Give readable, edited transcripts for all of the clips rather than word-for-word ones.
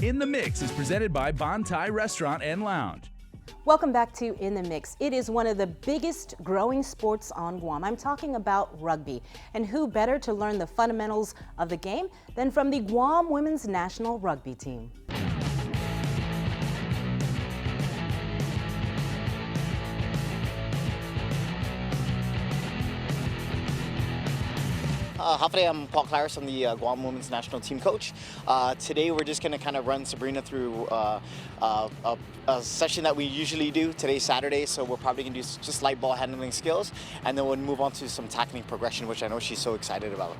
In the Mix is presented by Bon Tai Restaurant and Lounge. Welcome back to In the Mix. It is one of the biggest growing sports on Guam. I'm talking about rugby. And who better to learn the fundamentals of the game than from the Guam Women's National Rugby Team. Hafide, I'm Paul Claris. I'm the Guam Women's National Team coach. Today we're just going to kind of run Sabrina through a session that we usually do. Today's Saturday, so we're probably going to do just light ball handling skills, and then we'll move on to some tackling progression, which I know she's so excited about.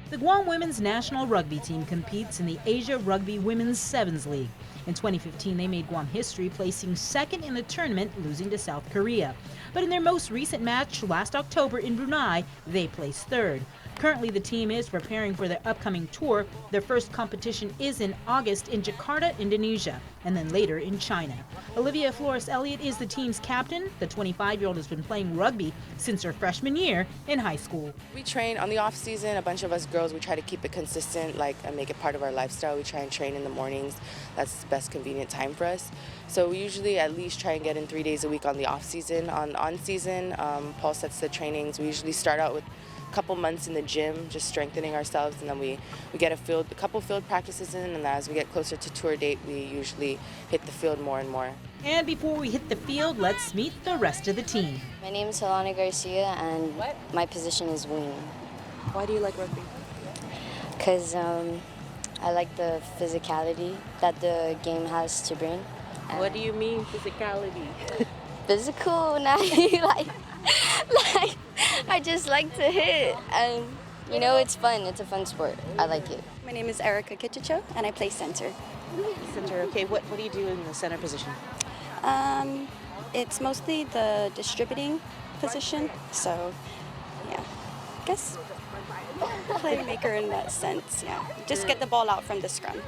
The Guam Women's National Rugby Team competes in the Asia Rugby Women's Sevens League. In 2015, they made Guam history, placing second in the tournament, losing to South Korea. But in their most recent match last October in Brunei, they placed third. Currently, the team is preparing for their upcoming tour. Their first competition is in August in Jakarta, Indonesia, and then later in China. Olivia Flores-Elliott is the team's captain. The 25-year-old has been playing rugby since her freshman year in high school. We train on the off season. A bunch of us girls, we try to keep it consistent, and make it part of our lifestyle. We try and train in the mornings. That's the best convenient time for us. So we usually at least try and get in 3 days a week on the off season. On season, Paul sets the trainings. We usually start out with couple months in the gym, just strengthening ourselves, and then we get a couple field practices in, and as we get closer to tour date, we usually hit the field more and more. And before we hit the field, let's meet the rest of the team. My name is Helena Garcia, and my position is wing. Why do you like rugby? Because I like the physicality that the game has to bring. What do you mean physicality? Physical, not like I just like to hit, and it's fun. It's a fun sport. I like it. My name is Erica Kitchicho, and I play center. Center. Okay. What do you do in the center position? It's mostly the distributing position. So, yeah, I guess playmaker in that sense. Yeah, just get the ball out from the scrum,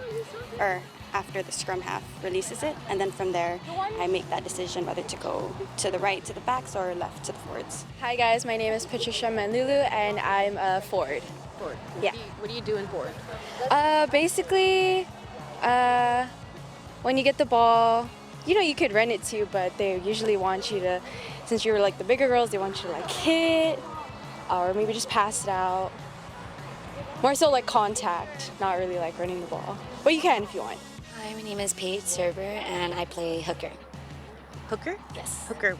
or after the scrum half releases it, and then from there I make that decision whether to go to the right to the backs or left to the forwards. Hi guys, my name is Patricia Manlulu and I'm a forward. Forward. Yeah. What do you do in forward? Basically, when you get the ball, you could run it too, but they usually want you to, since you're like the bigger girls, they want you to hit or maybe just pass it out. More so like contact, not really like running the ball. But you can if you want. Hi, my name is Paige Serber, and I play hooker. Hooker? Yes. Hooker.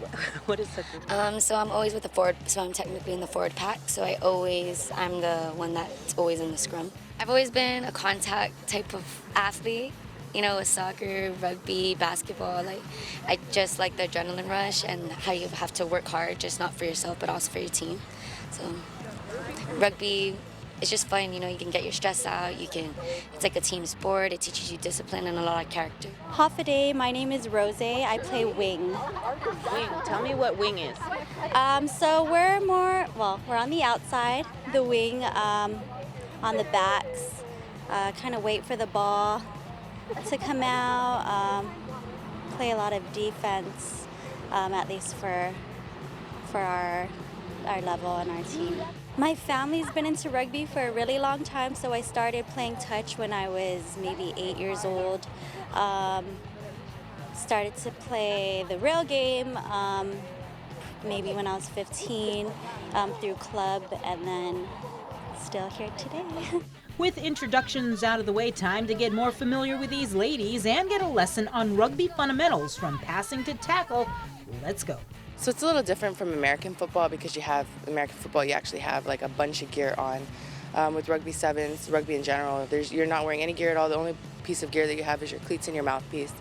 What is hooker? So I'm always with the forward, so I'm technically in the forward pack, so I'm the one that's always in the scrum. I've always been a contact type of athlete, with soccer, rugby, basketball. I just like the adrenaline rush and how you have to work hard, just not for yourself, but also for your team. So rugby, it's just fun, you can get your stress out, it's like a team sport, it teaches you discipline and a lot of character. Hafide, my name is Rose, I play wing. Wing. Tell me what wing is. So we're on the outside, the wing, on the backs, kind of wait for the ball to come out, play a lot of defense, at least for our level and our team. My family's been into rugby for a really long time, so I started playing touch when I was maybe 8 years old. Started to play the real game maybe when I was 15 through club, and then still here today. With introductions out of the way, time to get more familiar with these ladies and get a lesson on rugby fundamentals from passing to tackle. Let's go. So it's a little different from American football because you actually have like a bunch of gear on. With rugby sevens, rugby in general, you're not wearing any gear at all. The only piece of gear that you have is your cleats and your mouthpiece.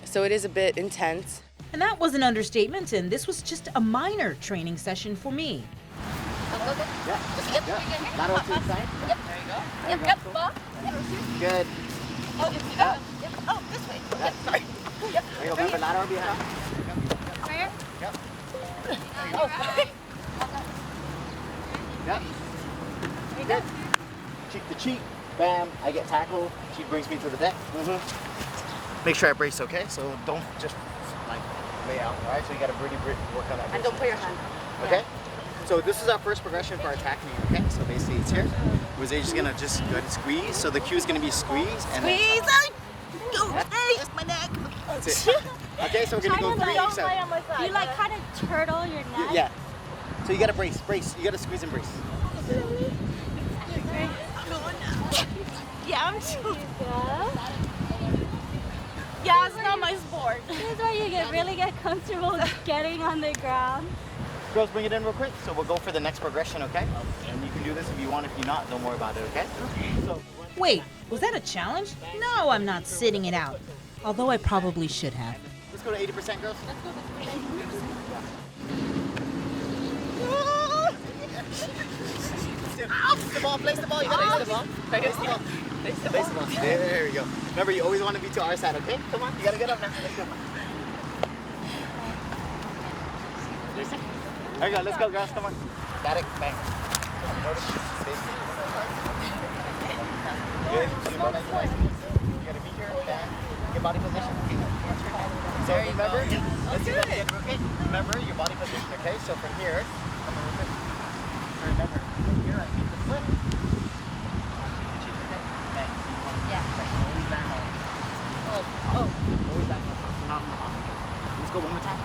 So it is a bit intense. And that was an understatement, and this was just a minor training session for me. Yeah. Lateral to the side. Yep. There you go. Yep. Ball. Good. Oh, this way. Yep. Sorry. Yep. There you go. Remember, lateral behind. Where? Yep. Oh, sorry. Yep. Good. Cheek to cheek. Bam. I get tackled. She brings me to the deck. Make sure I brace, okay? So don't just lay out. All right. So you got to really work on that. And don't put your hand. Okay. So this is our first progression for our tackling, okay? So basically it's here. Jose just gonna just go ahead and squeeze. So the cue is gonna be squeeze and Squeeze! That's my neck. That's it. Okay, so we're gonna go 3. So You like kind of turtle your neck. yeah. So you gotta brace. You gotta squeeze and brace. Yeah, I'm too. Yeah, it's not my sport. This is where you really get comfortable getting on the ground. Girls, bring it in real quick. So we'll go for the next progression, okay? And you can do this if you want. If you're not, don't worry about it, okay? So. Wait, was that a challenge? No, I'm not sitting it out. Although I probably should have. Let's go to 80%, girls. Place the ball. You gotta place the ball. Place the ball. There we go. Remember, you always want to be to our side, okay? Come on, you gotta get up now. Let's go. There you go. Let's go, girls. Come on. Got it. Bang. Good. You gotta be here. Your body position. So remember, let's do that again, okay? Remember your body position, okay? So from here, remember, from here I keep the foot. Always back up. Let's go one more time.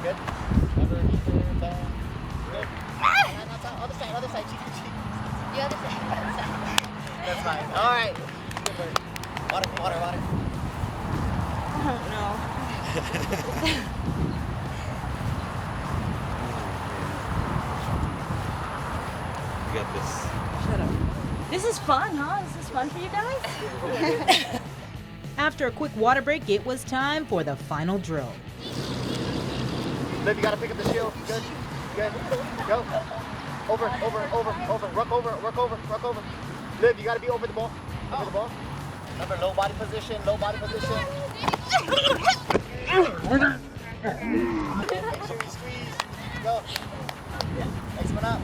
Good. Remember, bang. Good. Other side, cheek. The other side. That's fine. All right. Water. I don't know. You got this. Shut up. This is fun, huh? Is this fun for you guys? After a quick water break, it was time for the final drill. Liv, you gotta pick up the shield. Good. Go. Over. Work over. Liv, you gotta be over the ball. Remember, low body position. Make sure you squeeze. Go. Next one up.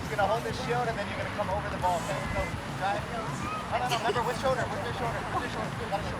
You're gonna hold this shield and then you're gonna come over the ball. Okay? Go. Drive. No. Remember, which shoulder? Where's your shoulder? Got a shoulder. Remember.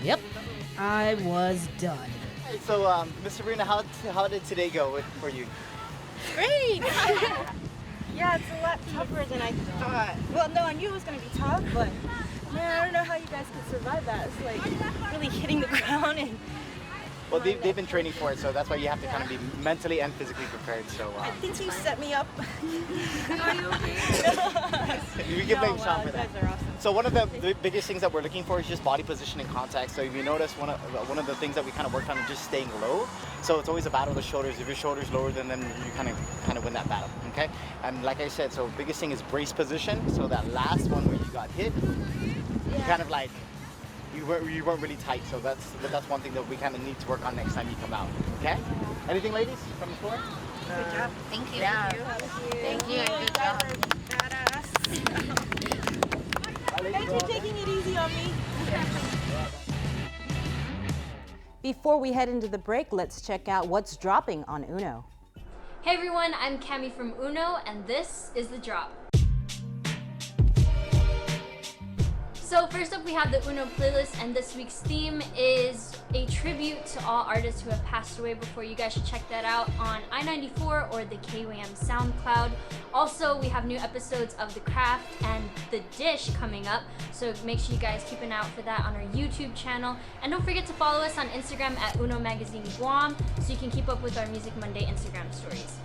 Yep, I was done. So, Miss Sabrina, how did today go for you? Great! Yeah, it's a lot tougher than I thought. Well, no, I knew it was going to be tough, but man, I don't know how you guys could survive that. It's like really hitting the ground and... Well, they've been training for it, so that's why you have to kind of be mentally and physically prepared. So I think you set me up. Are you okay? You can blame Sean for that. You guys are awesome. So one of the biggest things that we're looking for is just body position and contact. So if you notice, one of the things that we kind of worked on is just staying low. So it's always a battle of the shoulders. If your shoulder's lower, then you kind of win that battle. Okay. And like I said, so biggest thing is brace position. So that last one where you got hit, you kind of like. You weren't really tight, so that's one thing that we kind of need to work on next time you come out. Okay? Anything, ladies, from the floor? Good job. Thank you. Yeah. Thank you. Good job. Thanks for taking it easy on me. Before we head into the break, let's check out what's dropping on Uno. Hey everyone, I'm Cami from Uno, and this is The Drop. So first up, we have the Uno playlist, and this week's theme is a tribute to all artists who have passed away before. You guys should check that out on I-94 or the KWAM SoundCloud. Also, we have new episodes of The Craft and The Dish coming up, so make sure you guys keep an eye out for that on our YouTube channel. And don't forget to follow us on Instagram at Uno Magazine Guam, so you can keep up with our Music Monday Instagram stories.